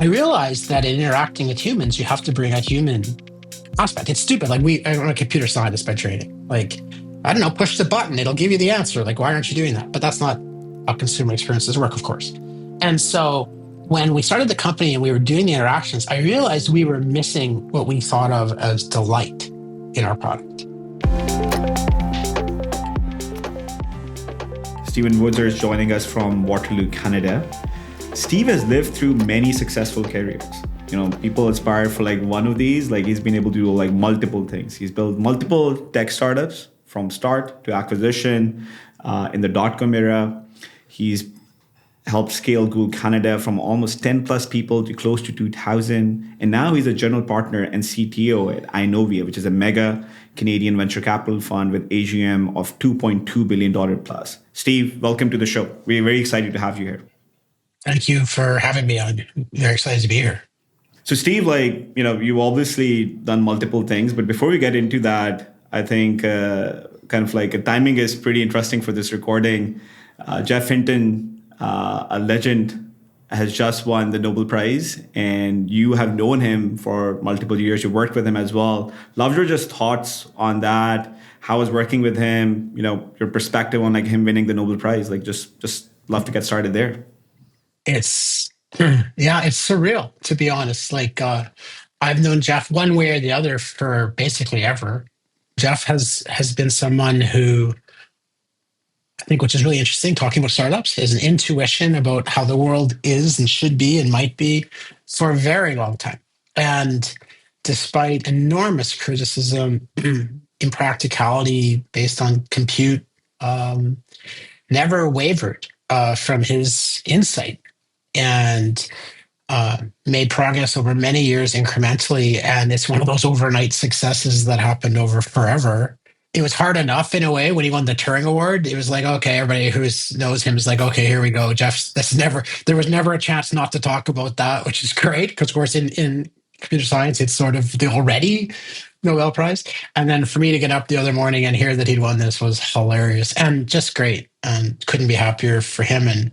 I realized that in interacting with humans, you have to bring a human aspect. It's stupid. Like I'm a computer scientist by training. Like, I don't know, push the button, it'll give you the answer. Like, why aren't you doing that? But that's not how consumer experiences work, of course. And so when we started the company and we were doing the interactions, I realized we were missing what we thought of as delight in our product. Stephen Woods is joining us from Waterloo, Canada. Steve has lived through many successful careers. People aspire for like one of these. Like, he's been able to do like multiple things. He's built multiple tech startups from start to acquisition in the dot-com era. He's helped scale Google Canada from almost 10 plus people to close to 2,000. And now he's a general partner and CTO at iNovia, which is a mega Canadian venture capital fund with AGM of $2.2 billion plus. Steve, welcome to the show. We're very excited to have you here. Thank you for having me. I'm very excited to be here. So Steve, you've obviously done multiple things, but before we get into that, I think timing is pretty interesting for this recording. Geoff Hinton, a legend, has just won the Nobel Prize, and you have known him for multiple years. You worked with him as well. Love your just thoughts on that. How was working with him? Your perspective on like him winning the Nobel Prize. Like, just love to get started there. It's surreal, to be honest. Like, I've known Geoff one way or the other for basically ever. Geoff has been someone who, I think, which is really interesting, talking about startups, has an intuition about how the world is and should be and might be for a very long time. And despite enormous criticism, impracticality based on compute, never wavered from his insight, and made progress over many years incrementally. And it's one of those overnight successes that happened over forever. It was hard enough in a way when he won the Turing Award. It was like, okay, everybody who knows him is like, okay, here we go. Geoff, there was never a chance not to talk about that, which is great because, of course, in computer science, it's sort of the already Nobel Prize. And then for me to get up the other morning and hear that he'd won this was hilarious and just great. And couldn't be happier for him. And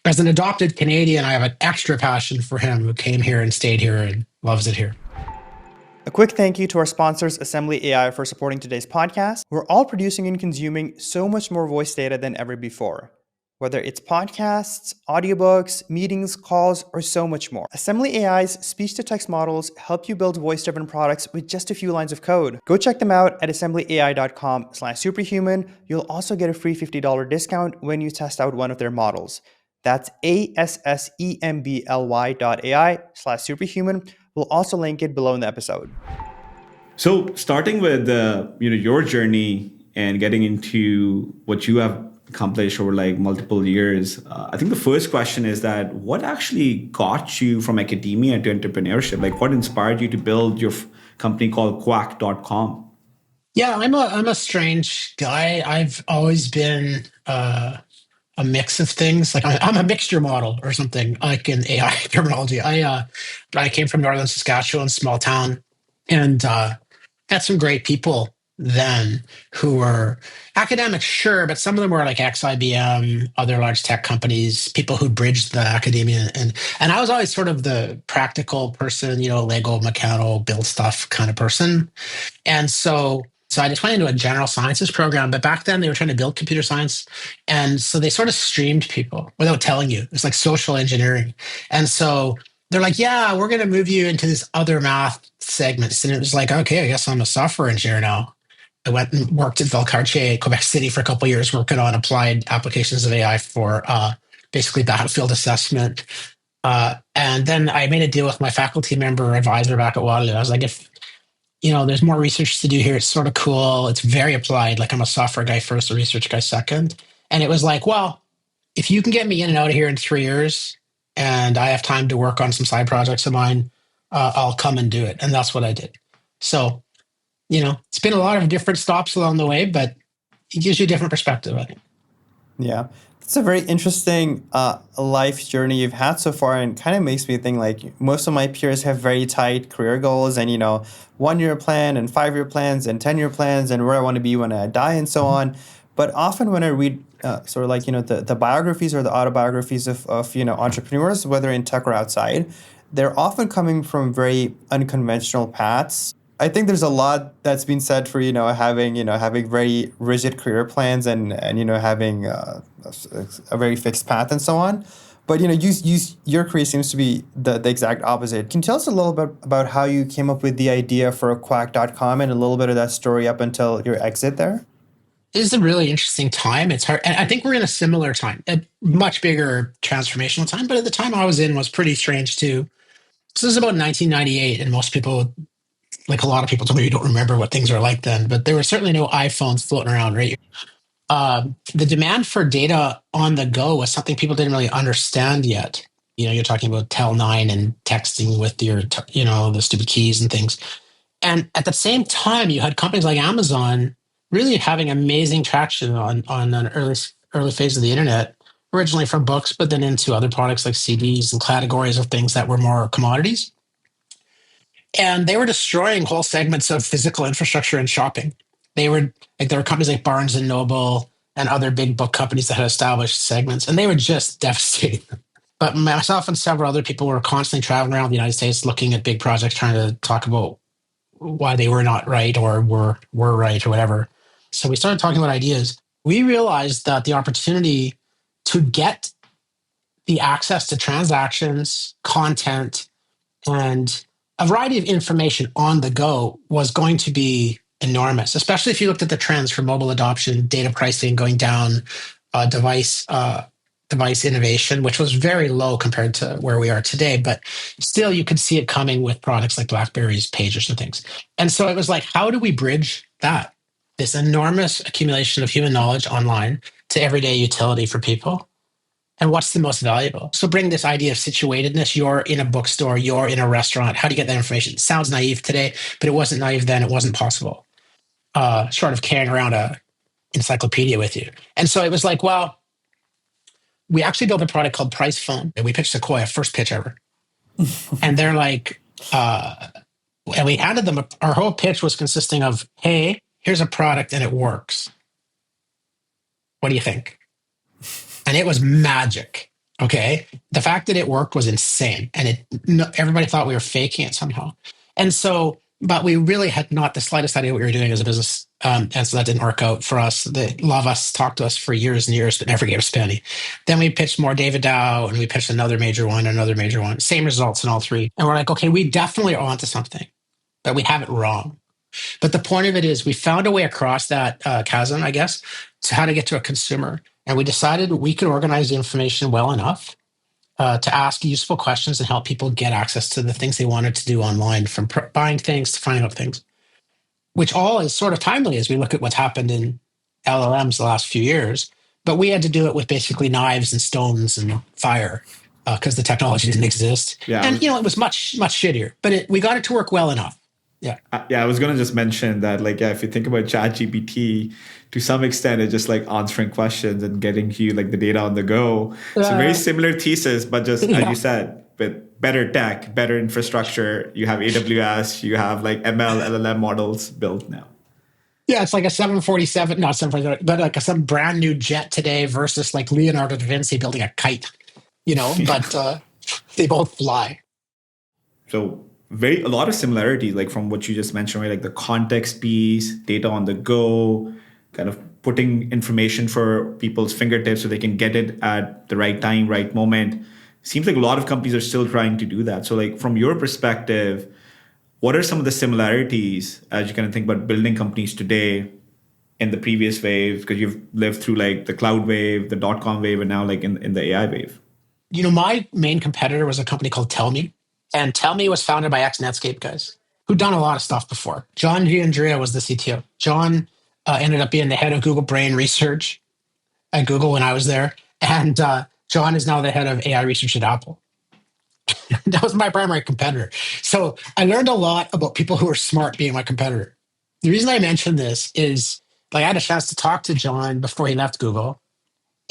as an adopted Canadian, I have an extra passion for him, who came here and stayed here and loves it here. A quick thank you to our sponsors, Assembly AI, for supporting today's podcast. We're all producing and consuming so much more voice data than ever before, whether it's podcasts, audiobooks, meetings, calls, or so much more. Assembly AI's speech-to-text models help you build voice-driven products with just a few lines of code. Go check them out at assemblyai.com/superhuman. You'll also get a free $50 discount when you test out one of their models. That's assembly.ai/superhuman. We'll also link it below in the episode. So starting with your journey and getting into what you have accomplished over like multiple years, I think the first question is that what actually got you from academia to entrepreneurship? Like, what inspired you to build your company called quack.com? Yeah, I'm a strange guy. I've always been a mix of things. Like, I'm a mixture model or something, like in AI terminology. I came from northern Saskatchewan, small town, and had some great people then who were academics, sure, but some of them were like ex-IBM, other large tech companies, people who bridged the academia. And I was always sort of the practical person, Lego, Meccano, build stuff kind of person. And so I just went into a general sciences program, but back then they were trying to build computer science. And so they sort of streamed people without telling you. It's like social engineering. And so they're like, yeah, we're going to move you into this other math segments. And it was like, okay, I guess I'm a software engineer now. I went and worked at Valcartier, Quebec City for a couple of years, working on applied applications of AI for basically battlefield assessment. And then I made a deal with my faculty member advisor back at Waterloo. I was like, if there's more research to do here, it's sort of cool. It's very applied. Like, I'm a software guy first, a research guy second. And it was like, well, if you can get me in and out of here in 3 years and I have time to work on some side projects of mine, I'll come and do it. And that's what I did. So, it's been a lot of different stops along the way, but it gives you a different perspective, I think. Yeah. It's a very interesting life journey you've had so far, and kind of makes me think like most of my peers have very tight career goals and, 1-year plan and 5-year plans and 10-year plans and where I want to be when I die and so on. But often when I read sort of like, the biographies or the autobiographies of entrepreneurs, whether in tech or outside, they're often coming from very unconventional paths. I think there's a lot that's been said for having very rigid career plans and having a very fixed path and so on. But your career seems to be the exact opposite. Can you tell us a little bit about how you came up with the idea for Quack.com and a little bit of that story up until your exit there? It is a really interesting time. It's hard. And I think we're in a similar time, a much bigger transformational time. But at the time I was in was pretty strange too. So this is about 1998, and most people, like a lot of people, told me you don't remember what things were like then. But there were certainly no iPhones floating around, right? The demand for data on the go was something people didn't really understand yet. You're talking about Tel9 and texting with your, the stupid keys and things. And at the same time, you had companies like Amazon really having amazing traction on an early phase of the internet, originally from books, but then into other products like CDs and categories of things that were more commodities. And they were destroying whole segments of physical infrastructure and shopping. There were companies like Barnes and Noble and other big book companies that had established segments, and they were just devastating. But myself and several other people were constantly traveling around the United States looking at big projects, trying to talk about why they were not right or were right or whatever. So we started talking about ideas. We realized that the opportunity to get the access to transactions, content, and a variety of information on the go was going to be enormous, especially if you looked at the trends for mobile adoption, data pricing going down, device innovation, which was very low compared to where we are today. But still, you could see it coming with products like BlackBerry's pagers and things. And so it was like, how do we bridge that? This enormous accumulation of human knowledge online to everyday utility for people. And what's the most valuable? So bring this idea of situatedness. You're in a bookstore, you're in a restaurant. How do you get that information? It sounds naive today, but it wasn't naive then. It wasn't possible. Short of carrying around a encyclopedia with you. And so it was like, well, we actually built a product called Price Phone, and we pitched Cohere, first pitch ever. And they're like, and we handed them, our whole pitch was consisting of, hey, here's a product and it works. What do you think? And it was magic. Okay. The fact that it worked was insane. And everybody thought we were faking it somehow. And so, but we really had not the slightest idea what we were doing as a business. And so that didn't work out for us. They love us, talked to us for years and years, but never gave us a penny. Then we pitched more David Dow, and we pitched another major one, same results in all three. And we're like, okay, we definitely are onto something, but we have it wrong. But the point of it is we found a way across that chasm, I guess, to how to get to a consumer. And we decided we could organize the information well enough to ask useful questions and help people get access to the things they wanted to do online, from buying things to finding out things, which all is sort of timely as we look at what's happened in LLMs the last few years. But we had to do it with basically knives and stones and fire because the technology didn't exist. Yeah. And, it was much, much shittier, but we got it to work well enough. Yeah. I was going to just mention that, if you think about ChatGPT, to some extent, it's just like answering questions and getting you the data on the go. It's a very similar thesis, but just as you said, with better tech, better infrastructure. You have AWS, you have ML, LLM models built now. Yeah, it's like a 747, not 747, but like some brand new jet today versus Leonardo da Vinci building a kite, but they both fly. So a lot of similarities, from what you just mentioned, right? The context piece, data on the go, kind of putting information for people's fingertips so they can get it at the right time, right moment. Seems like a lot of companies are still trying to do that. So from your perspective, what are some of the similarities as you kind of think about building companies today in the previous wave? Because you've lived through the cloud wave, the .com wave, and now in the AI wave. My main competitor was a company called Tellme. And Tellme was founded by ex-Netscape guys who'd done a lot of stuff before. John Giandria was the CTO. John ended up being the head of Google Brain Research at Google when I was there. And John is now the head of AI research at Apple. That was my primary competitor. So I learned a lot about people who are smart being my competitor. The reason I mention this is I had a chance to talk to John before he left Google.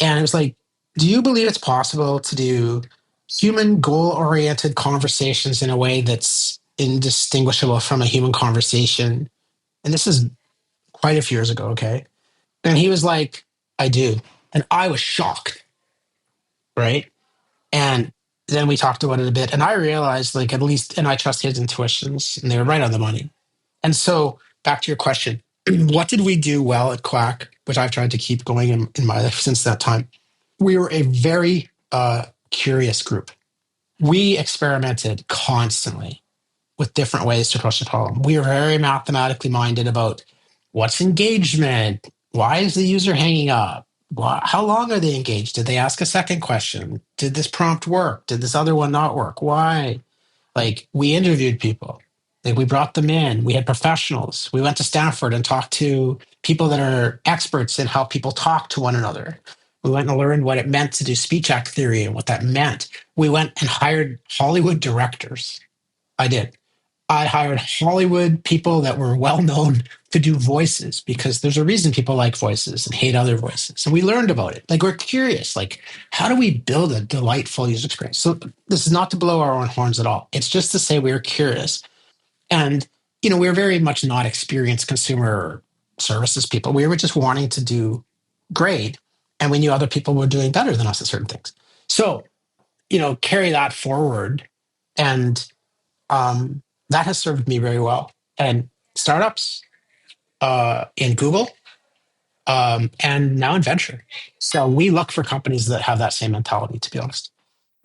And it was like, do you believe it's possible to do human goal-oriented conversations in a way that's indistinguishable from a human conversation? And this is quite a few years ago, okay? And he was like, I do. And I was shocked, right? And then we talked about it a bit, and I realized, like, at least, and I trust his intuitions, and they were right on the money. And so, back to your question, what did we do well at Quack, which I've tried to keep going in my life since that time? We were a very curious group. We experimented constantly with different ways to approach the problem. We were very mathematically minded about what's engagement, why is the user hanging up, how long are they engaged? Did they ask a second question? Did this prompt work? Did this other one not work? Why? Like, we interviewed people. Like, we brought them in. We had professionals. We went to Stanford and talked to people that are experts in how people talk to one another. We went and learned what it meant to do speech act theory and what that meant. We went and hired Hollywood directors. I did. I hired Hollywood people that were well known to do voices, because there's a reason people like voices and hate other voices. And we learned about it. Like, we're curious, like, how do we build a delightful user experience? So this is not to blow our own horns at all. It's just to say we were curious. And, we're very much not experienced consumer services people. We were just wanting to do great. And we knew other people were doing better than us at certain things. So, carry that forward. And that has served me very well. And startups, in Google, and now in venture. So we look for companies that have that same mentality, to be honest.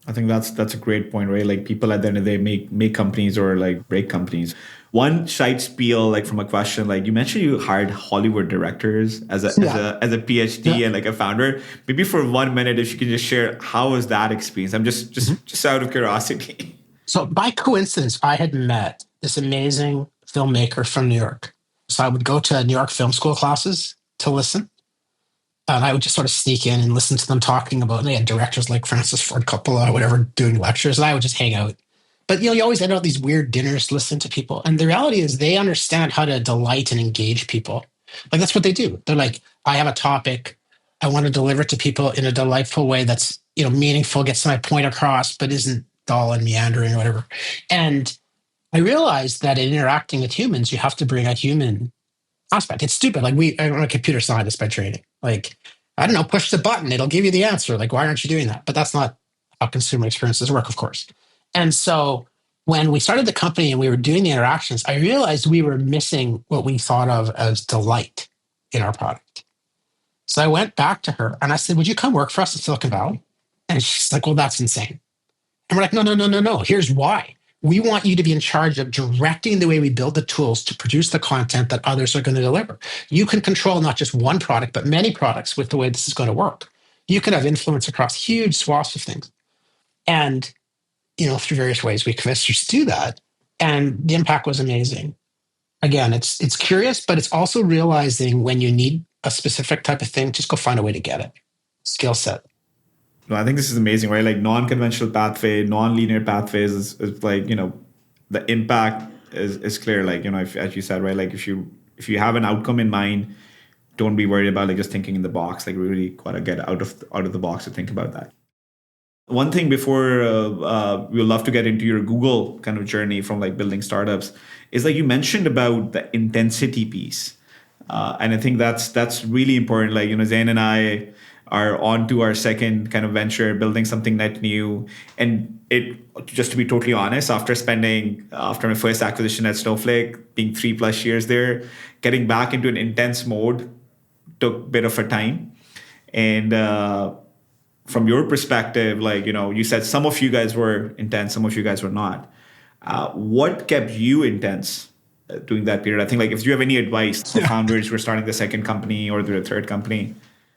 I think that's a great point, right? Like, people at the end of the day make companies or like break companies. One side spiel, like, from a question, like, you mentioned you hired Hollywood directors as a PhD and like a founder. Maybe for 1 minute, if you could just share, how was that experience? I'm just out of curiosity. So by coincidence, I had met this amazing filmmaker from New York. So I would go to New York film school classes to listen. And I would just sort of sneak in and listen to them talking about, and they had directors like Francis Ford Coppola or whatever doing lectures, and I would just hang out. But, you always end up at these weird dinners to listen to people. And the reality is they understand how to delight and engage people. Like, that's what they do. They're like, I have a topic. I want to deliver it to people in a delightful way that's, meaningful, gets my point across, but isn't dull and meandering or whatever. And I realized that in interacting with humans, you have to bring a human aspect. It's stupid. Like, I'm a computer scientist by training. Like, I don't know, push the button, it'll give you the answer. Like, why aren't you doing that? But that's not how consumer experiences work, of course. And so when we started the company and we were doing the interactions, I realized we were missing what we thought of as delight in our product. So I went back to her and I said, would you come work for us at Silicon Valley? And she's like, well, that's insane. And we're like, no. Here's why. We want you to be in charge of directing the way we build the tools to produce the content that others are going to deliver. You can control not just one product, but many products with the way this is going to work. You can have influence across huge swaths of things. And, through various ways, we convinced her to do that. And the impact was amazing. Again, it's curious, but it's also realizing when you need a specific type of thing, just go find a way to get it. Skill set. No, I think this is amazing, right? Like, non-conventional pathway, non-linear pathways is like, the impact is clear. Like, as you said, right? Like, if you have an outcome in mind, don't be worried about like just thinking in the box. Like, we really gotta get out of the box to think about that. One thing before we'd love to get into your Google kind of journey from like building startups is like you mentioned about the intensity piece. And I think that's really important. Like, Zain and I are on to our second kind of venture, building something net new. And just to be totally honest, after my first acquisition at Snowflake, being 3+ years there, getting back into an intense mode took a bit of a time. And from your perspective, like, you said some of you guys were intense, some of you guys were not. What kept you intense during that period? I think, like, if you have any advice for founders who are starting the second company or the third company.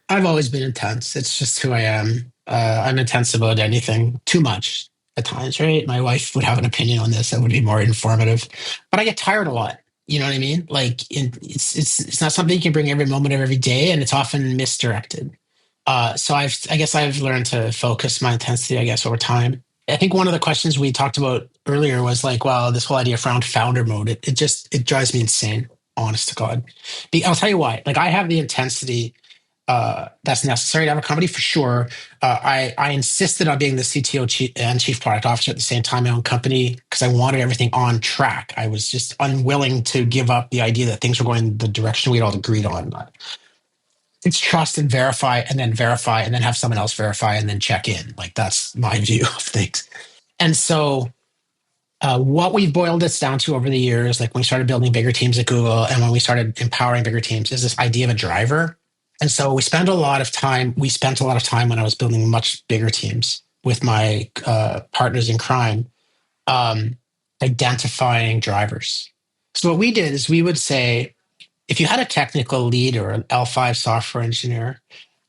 I've always been intense. It's just who I am. I'm intense about anything, too much at times, right? My wife would have an opinion on this that would be more informative, but I get tired a lot. You know what I mean? Like, it's not something you can bring every moment of every day, and it's often misdirected. So I guess I've learned to focus my intensity, over time. I think one of the questions we talked about earlier was like, well, this whole idea around founder mode, it drives me insane, honest to God. I'll tell you why. Like, I have the intensity that's necessary to have a company for sure. I insisted on being the CTO and chief product officer at the same time, my own company, because I wanted everything on track. I was just unwilling to give up the idea that things were going the direction we'd all agreed on. It's trust and verify and then have someone else verify and then check in. Like that's my view of things. And so what we've boiled this down to over the years, like when we started building bigger teams at Google and when we started empowering bigger teams, is this idea of a driver. And so we spent a lot of time when I was building much bigger teams with my partners in crime, identifying drivers. So what we did is we would say, if you had a technical lead or an L5 software engineer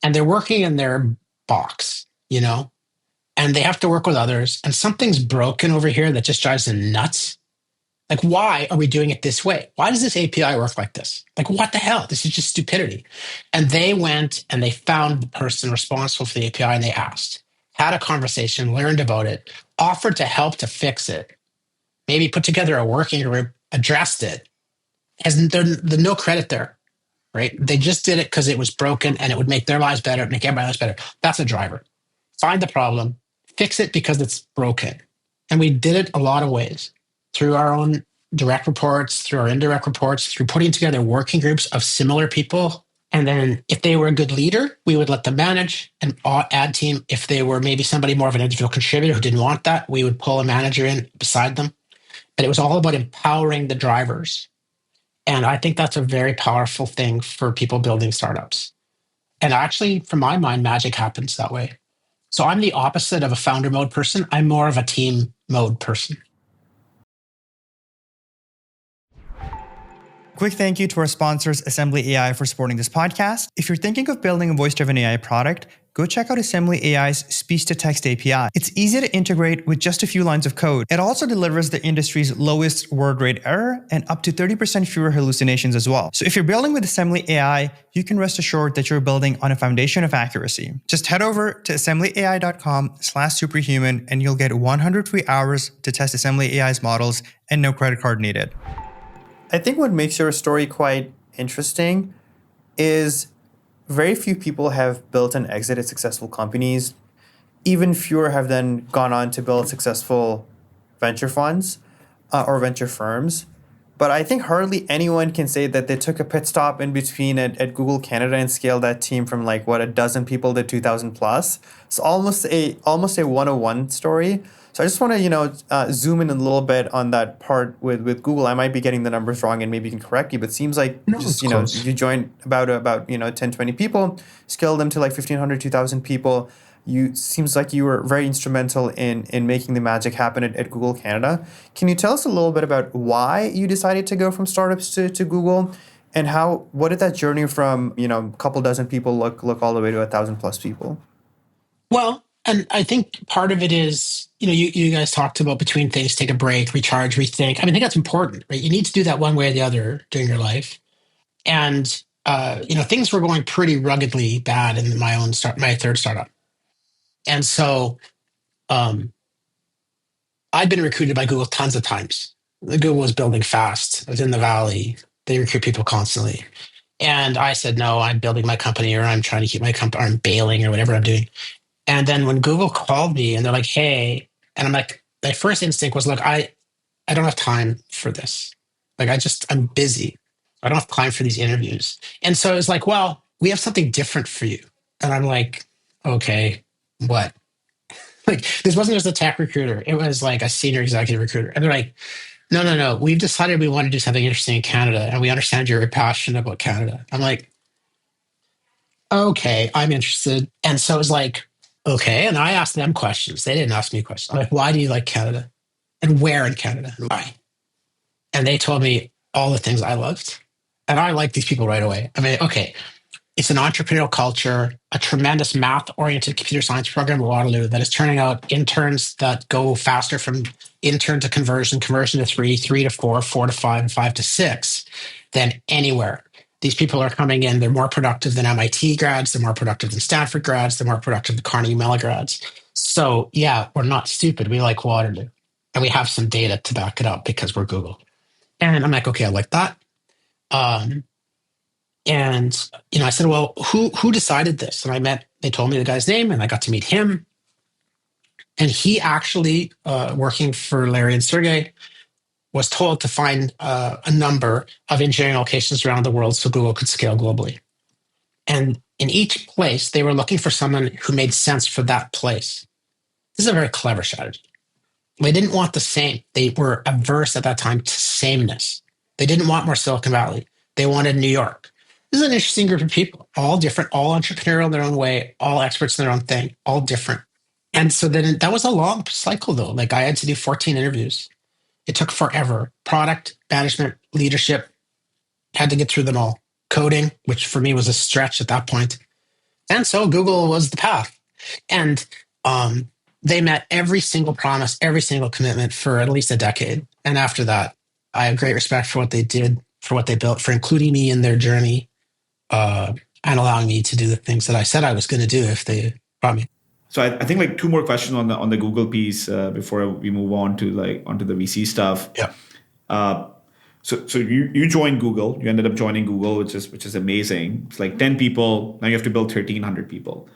and they're working in their box, and they have to work with others and something's broken over here that just drives them nuts. Like, why are we doing it this way? Why does this API work like this? Like, what the hell? This is just stupidity. And they went and they found the person responsible for the API and they asked, had a conversation, learned about it, offered to help to fix it, maybe put together a working group, addressed it. There's no credit there, right? They just did it because it was broken and it would make their lives better, make everybody's lives better. That's a driver. Find the problem, fix it because it's broken. And we did it a lot of ways, through our own direct reports, through our indirect reports, through putting together working groups of similar people. And then if they were a good leader, we would let them manage and add team. If they were maybe somebody more of an individual contributor who didn't want that, we would pull a manager in beside them. But it was all about empowering the drivers. And I think that's a very powerful thing for people building startups. And actually, from my mind, magic happens that way. So I'm the opposite of a founder mode person. I'm more of a team mode person. Quick thank you to our sponsors, Assembly AI, for supporting this podcast. If you're thinking of building a voice-driven AI product, go check out Assembly AI's speech-to-text API. It's easy to integrate with just a few lines of code. It also delivers the industry's lowest word rate error and up to 30% fewer hallucinations as well. So if you're building with Assembly AI, you can rest assured that you're building on a foundation of accuracy. Just head over to assemblyai.com/superhuman and you'll get 100 free hours to test Assembly AI's models and no credit card needed. I think what makes your story quite interesting is very few people have built and exited successful companies. Even fewer have then gone on to build successful venture funds or venture firms. But I think hardly anyone can say that they took a pit stop in between at Google Canada and scaled that team from a dozen people to 2,000 plus. It's almost a 101 story. So I just want to, zoom in a little bit on that part with Google. I might be getting the numbers wrong and maybe you can correct me, but it seems like you joined about 10, 20 people, scaled them to 1,500, 2,000 people. Seems like you were very instrumental in making the magic happen at Google Canada. Can you tell us a little bit about why you decided to go from startups to Google, and what did that journey from a couple dozen people look all the way to 1,000 plus people? Well, and I think part of it is, you guys talked about between things, take a break, recharge, rethink. I think that's important, right? You need to do that one way or the other during your life. And, things were going pretty ruggedly bad in my third startup. And so I'd been recruited by Google tons of times. Google was building fast. I was in the Valley. They recruit people constantly. And I said, no, I'm building my company, or I'm trying to keep my company, or I'm bailing, or whatever I'm doing. And then when Google called me and they're like, hey, and I'm like, my first instinct was, look, I don't have time for this. I'm busy. I don't have time for these interviews. And so it's like, well, we have something different for you. And I'm like, okay, what? This wasn't just a tech recruiter. It was like a senior executive recruiter. And they're like, no. We've decided we want to do something interesting in Canada. And we understand you're passionate about Canada. I'm like, okay, I'm interested. And so it was like, okay. And I asked them questions. They didn't ask me questions. I'm like, why do you like Canada? And where in Canada? Why? And they told me all the things I loved. And I liked these people right away. Okay, it's an entrepreneurial culture, a tremendous math-oriented computer science program at Waterloo that is turning out interns that go faster from intern to conversion to 3 to 4 to 5, and 5 to 6 than anywhere. These people are coming in, they're more productive than MIT grads, they're more productive than Stanford grads, they're more productive than Carnegie Mellon grads. So yeah, we're not stupid. We like Waterloo. And we have some data to back it up because we're Google. And I'm like, okay, I like that. And I said, well, who decided this? And they told me the guy's name, and I got to meet him. And he actually, working for Larry and Sergey, was told to find a number of engineering locations around the world so Google could scale globally. And in each place, they were looking for someone who made sense for that place. This is a very clever strategy. They didn't want the same. They were averse at that time to sameness. They didn't want more Silicon Valley. They wanted New York. This is an interesting group of people, all different, all entrepreneurial in their own way, all experts in their own thing, all different. And so then that was a long cycle, though. Like I had to do 14 interviews. It took forever. Product, management, leadership, had to get through them all. Coding, which for me was a stretch at that point. And so Google was the path. And they met every single promise, every single commitment for at least a decade. And after that, I have great respect for what they did, for what they built, for including me in their journey, and allowing me to do the things that I said I was going to do if they brought me. So I think like two more questions on the Google piece before we move on to onto the VC stuff. Yeah. So you joined Google. You ended up joining Google, which is amazing. It's like 10 people. Now you have to build 1,300 people.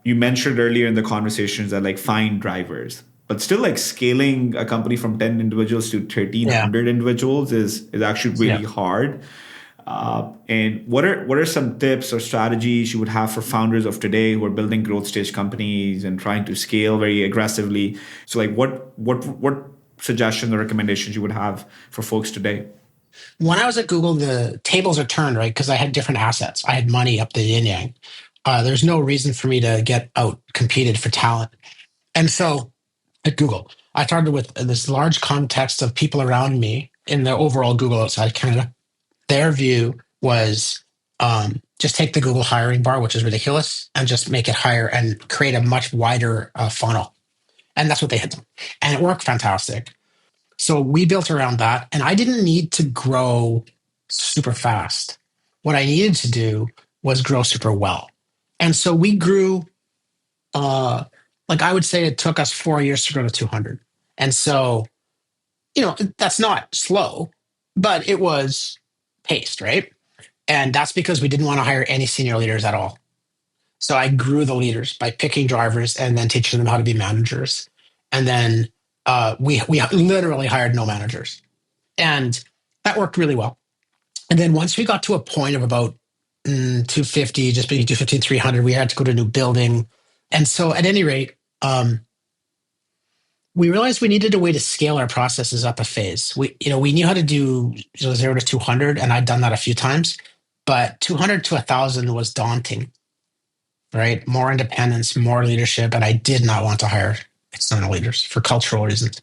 You mentioned earlier in the conversations that like find drivers, but still like scaling a company from 10 individuals to 1,300 individuals is actually really hard. And what are some tips or strategies you would have for founders of today who are building growth stage companies and trying to scale very aggressively? So like what suggestions or recommendations you would have for folks today? When I was at Google, the tables are turned, right? Because I had different assets. I had money up the yin yang. There's no reason for me to get out competed for talent. And so at Google, I started with this large context of people around me in the overall Google outside Canada. Their view was just take the Google hiring bar, which is ridiculous, and just make it higher and create a much wider funnel. And that's what they had done. And it worked fantastic. So we built around that. And I didn't need to grow super fast. What I needed to do was grow super well. And so we grew, like I would say it took us 4 years to grow to 200. And so, that's not slow, but it was paced, right? And that's because we didn't want to hire any senior leaders at all. So I grew the leaders by picking drivers and then teaching them how to be managers. And then we literally hired no managers. And that worked really well. And then once we got to a point of about 250, just between 250 and 300, we had to go to a new building. And so at any rate, we realized we needed a way to scale our processes up a phase. We knew how to do 0 to 200, and I'd done that a few times, but 200 to 1,000 was daunting, right? More independence, more leadership, and I did not want to hire external leaders for cultural reasons.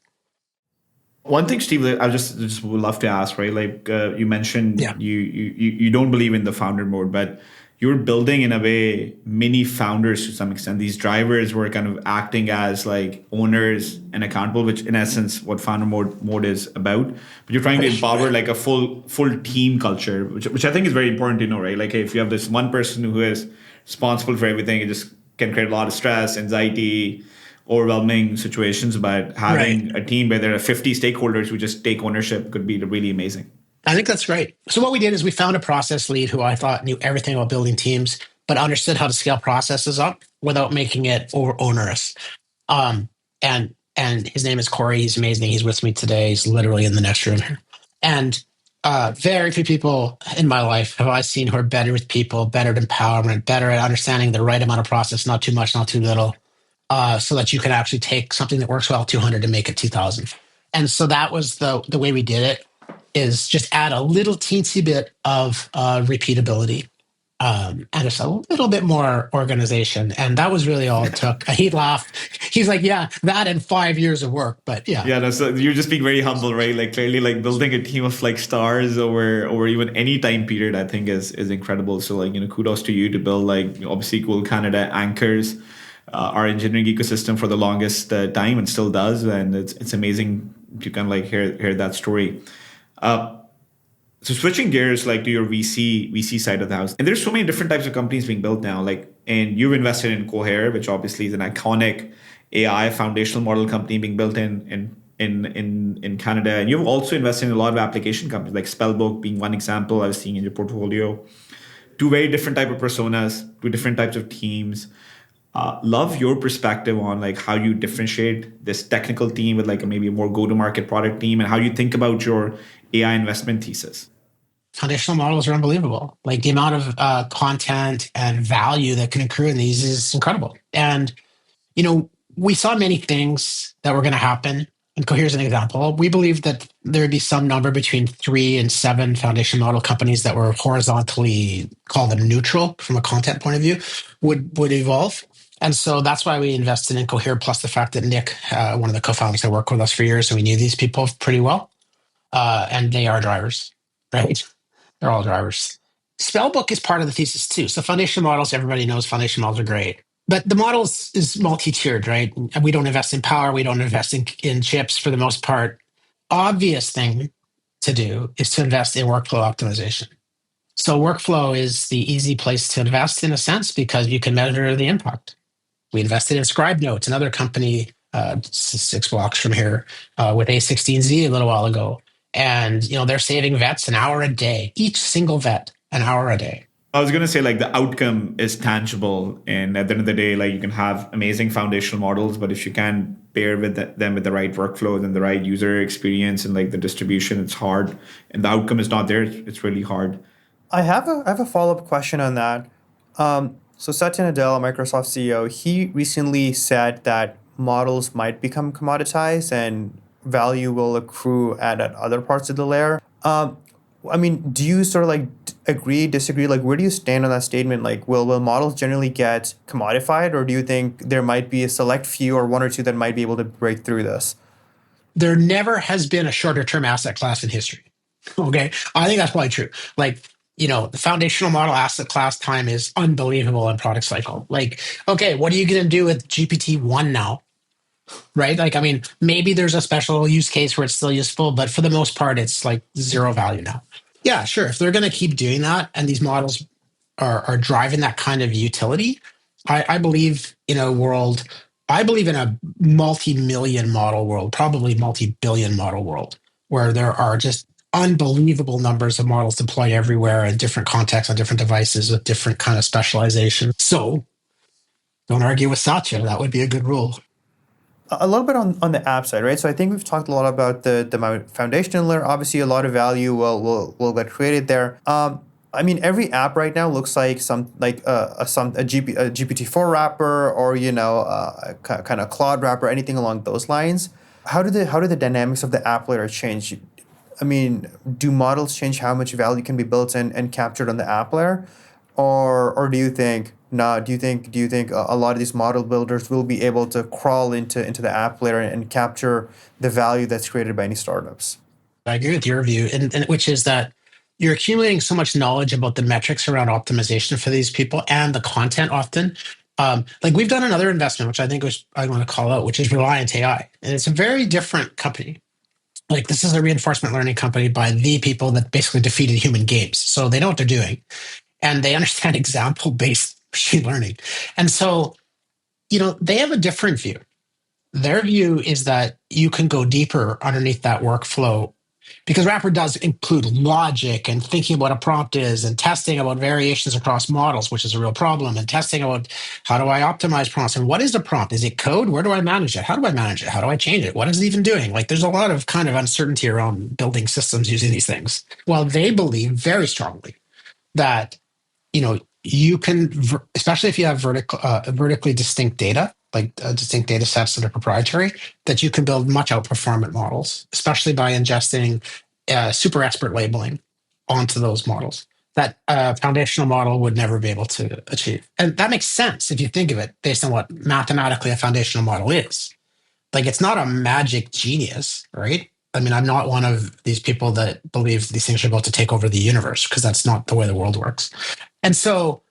One thing, Steve, I just would love to ask, right? Like you mentioned, you don't believe in the founder mode, but you're building in a way mini founders to some extent. These drivers were kind of acting as like owners and accountable, which in essence what founder mode is about. But you're trying to empower like a full team culture, which I think is very important to know, right? Like if you have this one person who is responsible for everything, it just can create a lot of stress, anxiety, overwhelming situations. But having a team where there are 50 stakeholders who just take ownership could be really amazing. I think that's right. So what we did is we found a process lead who I thought knew everything about building teams, but understood how to scale processes up without making it onerous. And his name is Cohere. He's amazing. He's with me today. He's literally in the next room here. And very few people in my life have I seen who are better with people, better at empowerment, better at understanding the right amount of process, not too much, not too little, so that you can actually take something that works well 200 and make it 2,000. And so that was the way we did it. Is just add a little teensy bit of repeatability and just a little bit more organization. And that was really all it took. He'd laugh. He's like, yeah, that and 5 years of work. But yeah. Yeah, you're just being very humble, right? Like clearly like building a team of like stars over even any time period, I think is incredible. So like, kudos to you to build like obviously Cool Canada anchors our engineering ecosystem for the longest time and still does. And it's amazing to kind of like hear that story. So switching gears like to your VC side of the house, and there's so many different types of companies being built now. Like, and you've invested in Cohere, which obviously is an iconic AI foundational model company being built in Canada, and you've also invested in a lot of application companies like Spellbook being one example I was seeing in your portfolio. Two very different type of personas, two different types of teams. Love your perspective on like how you differentiate this technical team with like maybe a more go-to-market product team and how you think about your AI investment thesis. Foundational models are unbelievable. Like the amount of content and value that can accrue in these is incredible. And we saw many things that were going to happen. And Cohere's an example. We believe that there would be some number between 3 and 7 foundation model companies that were horizontally, call them neutral from a content point of view, would evolve. And so that's why we invested in Cohere, plus the fact that Nick, one of the co-founders, had worked with us for years, and we knew these people pretty well. And they are drivers, right? They're all drivers. Spellbook is part of the thesis too. So foundation models, everybody knows foundation models are great. But the models is multi-tiered, right? And we don't invest in power. We don't invest in chips for the most part. Obvious thing to do is to invest in workflow optimization. So workflow is the easy place to invest in a sense because you can measure the impact. We invested in Scribe Notes, another company 6 blocks from here with A16Z a little while ago. And they're saving vets an hour a day, each single vet an hour a day. I was going to say, like, the outcome is tangible. And at the end of the day, like, you can have amazing foundational models, but if you can't pair with them with the right workflows and the right user experience and like the distribution, it's hard. And the outcome is not there. It's really hard. I have a follow-up question on that. So Satya Nadella, Microsoft CEO, he recently said that models might become commoditized and value will accrue at other parts of the layer. Do you sort of like agree, disagree? Like, where do you stand on that statement? Like, will models generally get commodified, or do you think there might be a select few or one or two that might be able to break through this? There never has been a shorter term asset class in history. Okay. I think that's probably true. Like, the foundational model asset class time is unbelievable on product cycle. Like, okay, what are you going to do with GPT-1 now? Right? Like, maybe there's a special use case where it's still useful, but for the most part, it's like zero value now. Yeah, sure. If they're going to keep doing that and these models are driving that kind of utility, I believe in a world, I believe in a multi-million model world, probably multi-billion model world, where there are just unbelievable numbers of models deployed everywhere in different contexts on different devices with different kind of specialization. So don't argue with Satya. That would be a good rule. A little bit on the app side, right? So I think we've talked a lot about the foundational layer. Obviously, a lot of value will get created there. Every app right now looks like a GPT-4 wrapper or kind of Claude wrapper, anything along those lines. How do the dynamics of the app layer change? Do models change how much value can be built and captured on the app layer, or do you think? No, do you think a lot of these model builders will be able to crawl into the app layer and capture the value that's created by any startups? I agree with your view, and which is that you're accumulating so much knowledge about the metrics around optimization for these people and the content often. Like we've done another investment, which I think I want to call out, which is Reliant AI. And it's a very different company. Like this is a reinforcement learning company by the people that basically defeated human games. So they know what they're doing and they understand example-based machine learning. And so, they have a different view. Their view is that you can go deeper underneath that workflow because Wrapper does include logic and thinking what a prompt is and testing about variations across models, which is a real problem, and testing about how do I optimize prompts and what is the prompt? Is it code? Where do I manage it? How do I manage it? How do I change it? What is it even doing? Like there's a lot of kind of uncertainty around building systems using these things. Well, they believe very strongly that you can, especially if you have vertically distinct data, like distinct data sets that are proprietary, that you can build much outperformant models, especially by ingesting super expert labeling onto those models that a foundational model would never be able to achieve. And that makes sense if you think of it based on what mathematically a foundational model is. Like it's not a magic genius, right? I'm not one of these people that believe these things are about to take over the universe because that's not the way the world works. And so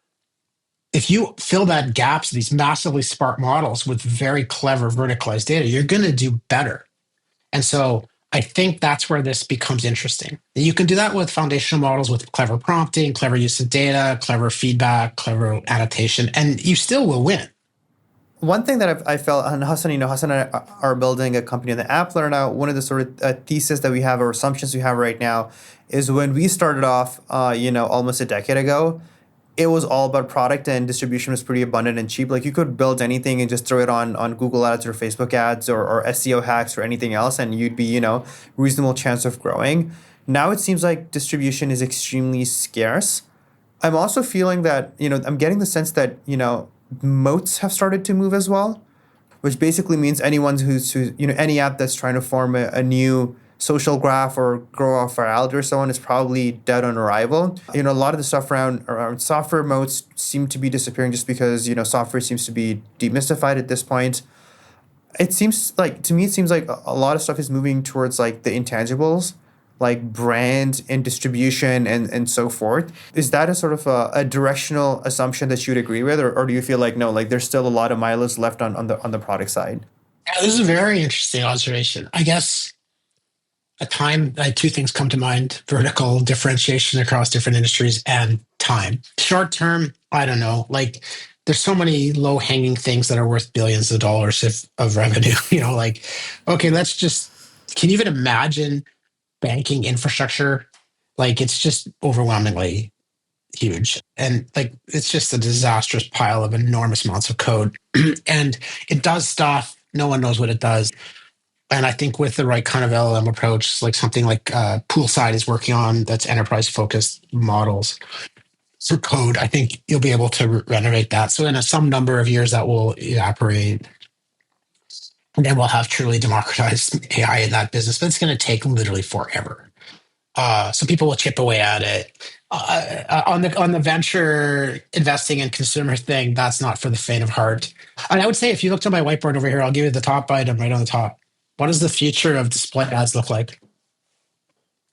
if you fill that gaps, these massively smart models with very clever verticalized data, you're going to do better. And so I think that's where this becomes interesting. You can do that with foundational models with clever prompting, clever use of data, clever feedback, clever adaptation, and you still will win. One thing that I felt, and Hassan and I are building a company on the app layer now. One of the sort of thesis that we have or assumptions we have right now is when we started off, almost a decade ago, it was all about product and distribution was pretty abundant and cheap. Like you could build anything and just throw it on Google ads or Facebook ads or SEO hacks or anything else, and you'd be, reasonable chance of growing. Now it seems like distribution is extremely scarce. I'm also feeling that, I'm getting the sense that, moats have started to move as well, which basically means any app that's trying to form a new social graph or grow off virality or so on is probably dead on arrival. A lot of the stuff around software moats seem to be disappearing just because, software seems to be demystified at this point. To me, it seems like a lot of stuff is moving towards like the intangibles, like brand and distribution and so forth. Is that a sort of a directional assumption that you would agree with, or do you feel like no, like there's still a lot of mileage left on the product side? Yeah, this is a very interesting observation. I guess two things come to mind: vertical differentiation across different industries and time. Short term, I don't know. Like, there's so many low hanging things that are worth billions of dollars of revenue. Okay, can you even imagine banking infrastructure? Like, it's just overwhelmingly huge. And like, it's just a disastrous pile of enormous amounts of code. And it does stuff. No one knows what it does. And I think with the right kind of LLM approach, like something like Poolside is working on, that's enterprise focused models for code, I think you'll be able to renovate that. So in some number of years, that will evaporate. And then we'll have truly democratized AI in that business, but it's going to take literally forever. So people will chip away at it. On the venture investing and consumer thing, that's not for the faint of heart. And I would say, if you looked at my whiteboard over here, I'll give you the top item right on the top. What does the future of display ads look like?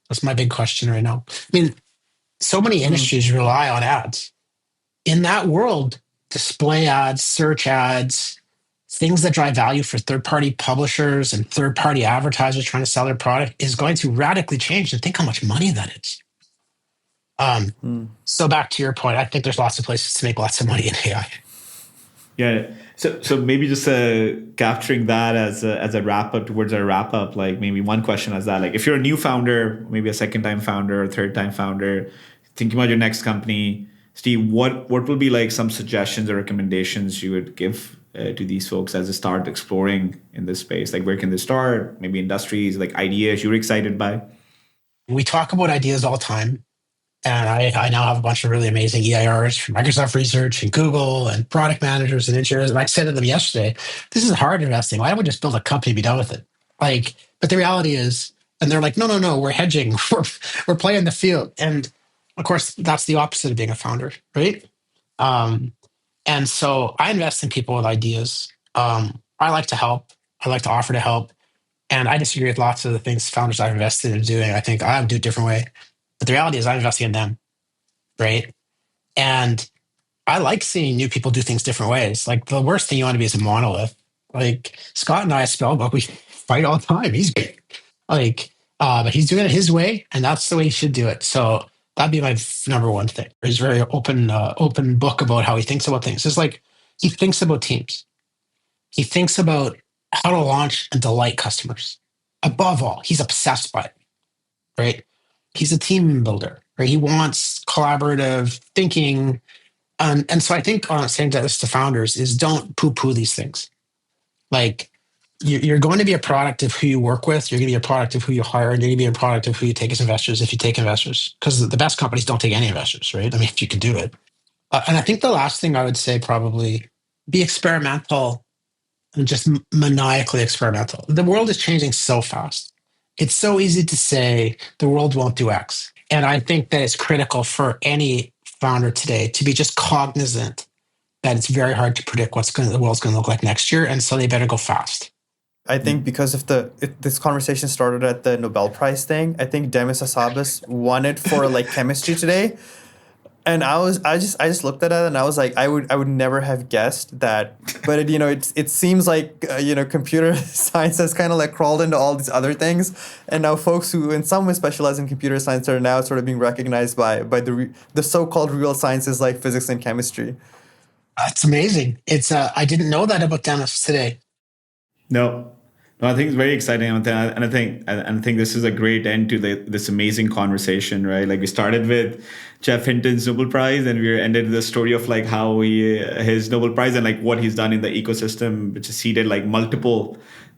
That's my big question right now. I mean, so many industries rely on ads. In that world, display ads, search ads, things that drive value for third-party publishers and third-party advertisers trying to sell their product is going to radically change. And think how much money that is. So back to your point, I think there's lots of places to make lots of money in AI. Yeah. So maybe just capturing that as a wrap up, towards our wrap up, like maybe one question as that, like if you're a new founder, maybe a second time founder or third time founder, thinking about your next company, Steve, what will be like some suggestions or recommendations you would give to these folks as they start exploring in this space? Like, where can they start? Maybe industries, like ideas you're excited by? We talk about ideas all the time. And I now have a bunch of really amazing EIRs from Microsoft Research and Google and product managers and engineers. And I said to them yesterday, this is hard investing. Why don't we just build a company and be done with it? But the reality is, and they're like, no, we're hedging. We're playing the field. And of course, that's the opposite of being a founder, right? And so I invest in people with ideas. I like to help. I like to offer to help. And I disagree with lots of the things founders I've invested in doing. I think I would do it a different way. But the reality is I'm investing in them, right? And I like seeing new people do things different ways. Like, the worst thing you want to be is a monolith. Like, Scott and I at Spellbook, we fight all the time. He's great. But he's doing it his way, and that's the way he should do it. So that'd be my number one thing. He's very open book about how he thinks about things. It's like he thinks about teams. He thinks about how to launch and delight customers. Above all, he's obsessed by it, right? He's a team builder, right? He wants collaborative thinking. And so I think saying this to founders is, don't poo-poo these things. Like, you're going to be a product of who you work with. You're going to be a product of who you hire. And you're going to be a product of who you take as investors if you take investors. Because the best companies don't take any investors, right? I mean, if you can do it. And I think the last thing I would say, probably, be experimental and just maniacally experimental. The world is changing so fast. It's so easy to say the world won't do X. And I think that it's critical for any founder today to be just cognizant that it's very hard to predict the world's going to look like next year. And so they better go fast. I think because of this conversation started at the Nobel Prize thing, I think Demis Hassabis won it for like chemistry today. And I just looked at it and I was like, I would never have guessed that. But it seems like computer science has kind of like crawled into all these other things, and now folks who in some way specialize in computer science are now sort of being recognized by the so-called real sciences like physics and chemistry. That's amazing. It's I didn't know that about Demis today. No, I think it's very exciting, and I think this is a great end to this amazing conversation, right? Like, we started with Geoff Hinton's Nobel Prize, and we ended the story of like how his Nobel Prize and like what he's done in the ecosystem, which has seeded like multiple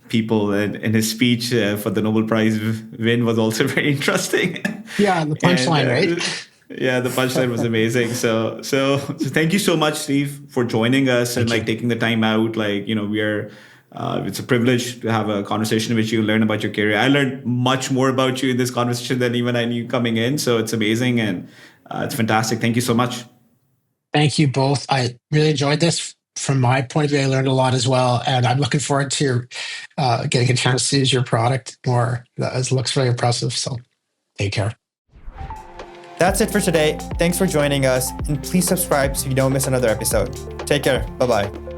people, and his speech for the Nobel Prize win was also very interesting. Yeah, the And punchline, right? yeah, the punchline was amazing. So thank you so much, Steve, for joining us and Thank you. taking the time out. We are. It's a privilege to have a conversation with you, learn about your career. I learned much more about you in this conversation than even I knew coming in. So it's amazing and it's fantastic. Thank you so much. Thank you both. I really enjoyed this. From my point of view, I learned a lot as well, and I'm looking forward to getting a chance to use your product more. It looks very impressive. So, take care. That's it for today. Thanks for joining us, and please subscribe so you don't miss another episode. Take care. Bye-bye.